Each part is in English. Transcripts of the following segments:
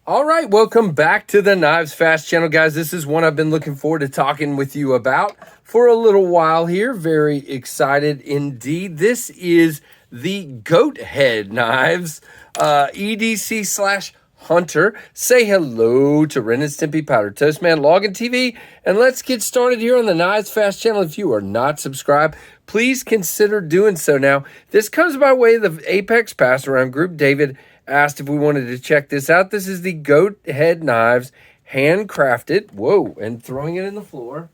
All right, welcome back to the KnivesFAST channel, guys. This is one I've been looking forward to talking with you about for a little while here. Very excited indeed. This is the Goathead knives, EDC slash Hunter. Say hello to Ren and Stimpy, Powder Toast Man, Login TV, and let's get started here on the KnivesFAST channel. If you are not subscribed, please consider doing so now. This comes by way of the Apex Pass Around group. David asked if we wanted to check this out. This is the Goathead knives, handcrafted. Whoa, and throwing it in the floor.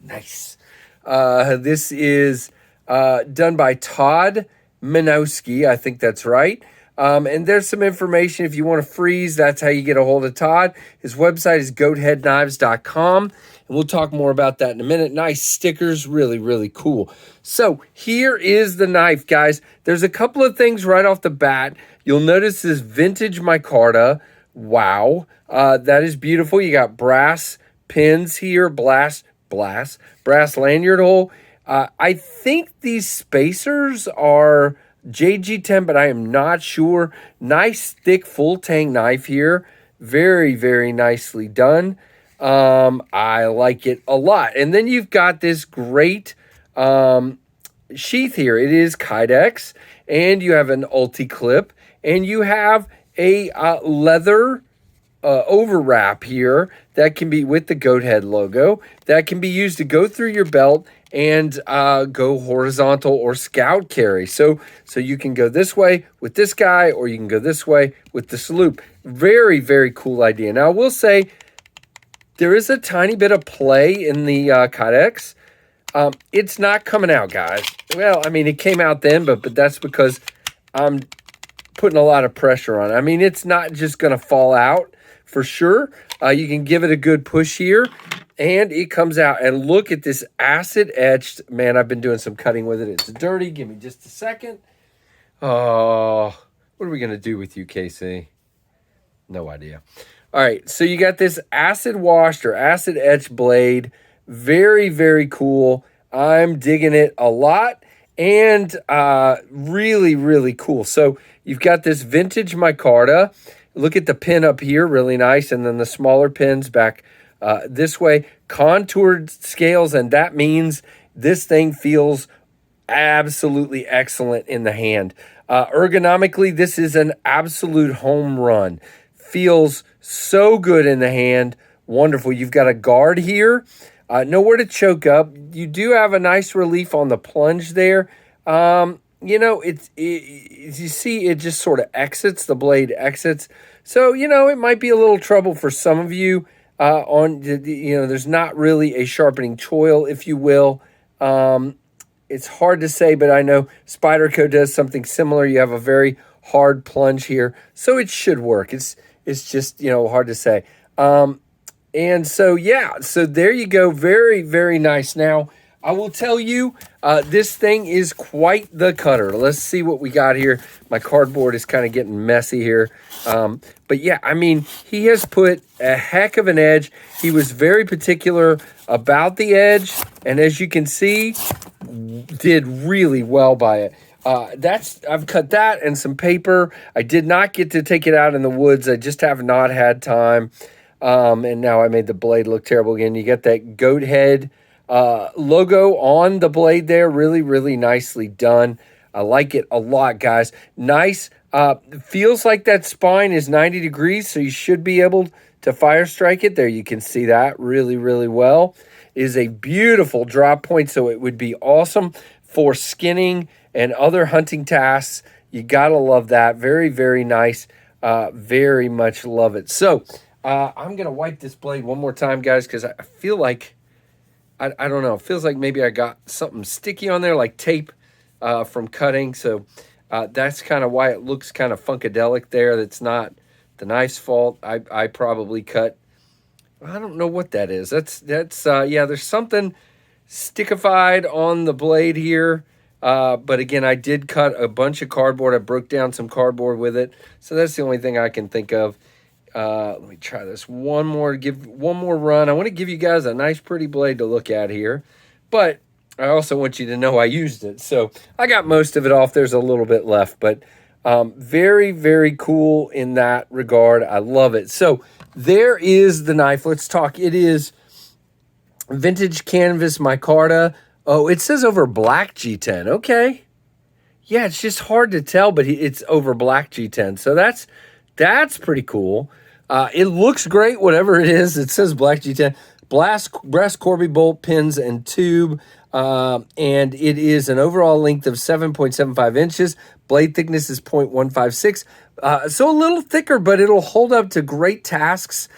Nice. This is done by Todd Minowski. I think that's right. And there's some information if you want to freeze. That's how you get a hold of Todd. His website is goatheadknives.com. And we'll talk more about that in a minute. Nice stickers. Really, really cool. So here is the knife, guys. There's a couple of things right off the bat. You'll notice this vintage micarta. Wow. That is beautiful. You got brass pins here. Brass lanyard hole. I think these spacers are JG10, but I am not sure. Nice, thick, full tang knife here. Very, very nicely done. I like it a lot. And then you've got this great sheath here. It is Kydex, and you have an ulti-clip, and you have a leather overwrap here that can be with the Goathead logo that can be used to go through your belt and go horizontal or scout carry. So you can go this way with this guy, or you can go this way with this loop. Very, very cool idea. Now, I will say there is a tiny bit of play in the Kydex. It's not coming out, guys. Well, I mean, it came out then, but that's because I'm putting a lot of pressure on it. I mean, it's not just going to fall out for sure. You can give it a good push here, and it comes out. And look at this acid etched. Man, I've been doing some cutting with it. It's dirty. Give me just a second. Oh, what are we going to do with you, Casey? No idea. All right, so you got this acid washed or acid etched blade. Very, very cool. I'm digging it a lot, and really, really cool. So you've got this vintage micarta. Look at the pin up here, really nice, and then the smaller pins back this way. Contoured scales, and that means this thing feels absolutely excellent in the hand. Ergonomically, this is an absolute home run. Feels so good in the hand. Wonderful. You've got a guard here. Nowhere to choke up. You do have a nice relief on the plunge there. You know, you see it just sort of exits. The blade exits. So, you know, it might be a little trouble for some of you. There's not really a sharpening choil, if you will. It's hard to say, but I know Spyderco does something similar. You have a very hard plunge here, so it should work. It's just, you know, hard to say. And so, yeah, so there you go. Very, very nice. Now, I will tell you, this thing is quite the cutter. Let's see what we got here. My cardboard is kind of getting messy here. But yeah, I mean, he has put a heck of an edge. He was very particular about the edge. And as you can see, did really well by it. I've cut that and some paper. I did not get to take it out in the woods. I just have not had time. And now I made the blade look terrible again. You got that Goathead logo on the blade there. Really, really nicely done. I like it a lot, guys. Nice. Feels like that spine is 90 degrees, so you should be able to fire strike it. There you can see that really, really well. It is a beautiful drop point, so it would be awesome for skinning and other hunting tasks. You got to love that. Very, very nice. Very much love it. So I'm going to wipe this blade one more time, guys, because I feel like, I don't know, it feels like maybe I got something sticky on there, like tape from cutting. So that's kind of why it looks kind of funkadelic there. That's not the knife's fault. I probably cut, I don't know what that is. That's yeah, there's something stickified on the blade here. But again, I did cut a bunch of cardboard. I broke down some cardboard with it. So that's the only thing I can think of. Let me try this one more, give one more run. I want to give you guys a nice pretty blade to look at here, but I also want you to know I used it. So I got most of it off. There's a little bit left, but Very, very cool in that regard. I love it. So there is the knife. Let's talk. It is vintage canvas micarta. Oh, it says over black G10. Okay. Yeah, it's just hard to tell, but it's over black G10. So that's pretty cool. It looks great, whatever it is. It says black G10. Brass Corby bolt, pins, and tube. And it is an overall length of 7.75 inches. Blade thickness is 0.156. So a little thicker, but it'll hold up to great tasks.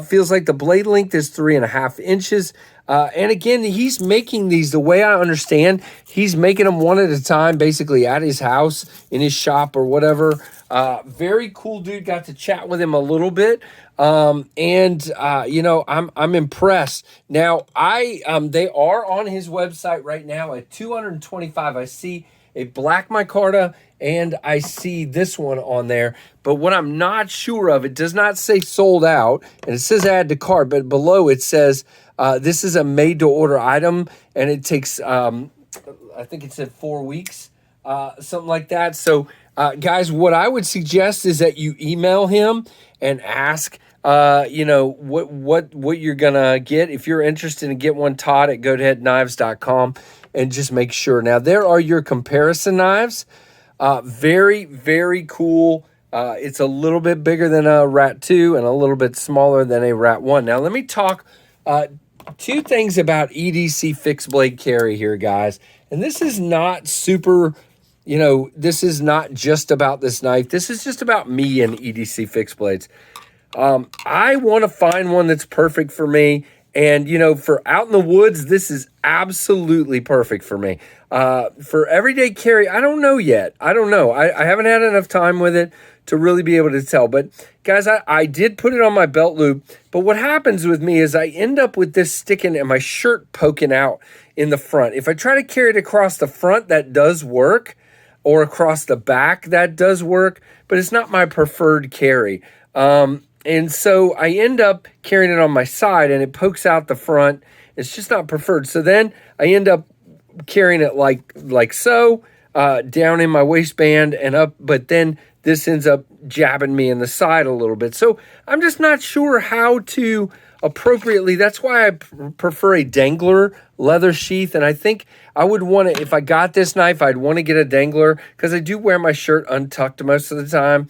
Feels like the blade length is 3.5 inches. And again, he's making these, the way I understand, he's making them one at a time, basically at his house, in his shop or whatever. Very cool dude. Got to chat with him a little bit. You know, I'm impressed. Now, they are on his website right now at $225. I see a black micarta and I see this one on there. But what I'm not sure of, it does not say sold out, and it says add to cart, but below it says this is a made-to-order item, and it takes, I think it said 4 weeks, something like that. So, guys, what I would suggest is that you email him and ask, you know, what you're gonna get. If you're interested in get one, Todd at goatheadknives.com, and just make sure. Now, there are your comparison knives. Very, very cool. It's a little bit bigger than a Rat 2 and a little bit smaller than a Rat 1. Now, let me talk two things about EDC fixed blade carry here, guys. And this is not super, you know, this is not just about this knife. This is just about me and EDC fixed blades. I want to find one that's perfect for me. And, you know, for out in the woods, this is absolutely perfect for me. For everyday carry, I don't know yet. I don't know. I haven't had enough time with it to really be able to tell. But, guys, I did put it on my belt loop. But what happens with me is I end up with this sticking and my shirt poking out in the front. If I try to carry it across the front, that does work. Or across the back, that does work. But it's not my preferred carry. And so I end up carrying it on my side and it pokes out the front. It's just not preferred. So then I end up carrying it like so, down in my waistband and up, but then this ends up jabbing me in the side a little bit. So I'm just not sure how to appropriately. That's why I prefer a dangler leather sheath. And I think I would want to, if I got this knife, I'd want to get a dangler because I do wear my shirt untucked most of the time.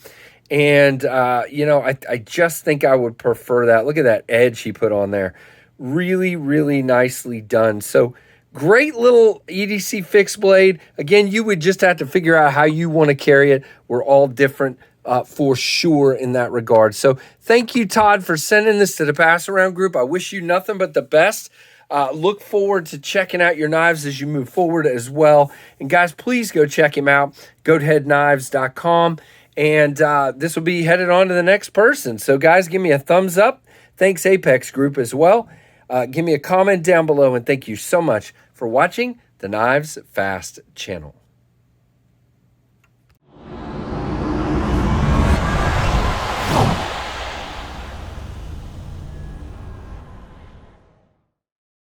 And, you know, I just think I would prefer that. Look at that edge he put on there. Really, really nicely done. So great little EDC fixed blade. Again, you would just have to figure out how you want to carry it. We're all different for sure in that regard. So thank you, Todd, for sending this to the Pass Around group. I wish you nothing but the best. Look forward to checking out your knives as you move forward as well. And guys, please go check him out, goatheadknives.com. And this will be headed on to the next person. So, guys, give me a thumbs up. Thanks, Apex Group, as well. Give me a comment down below. And thank you so much for watching the Knives Fast channel.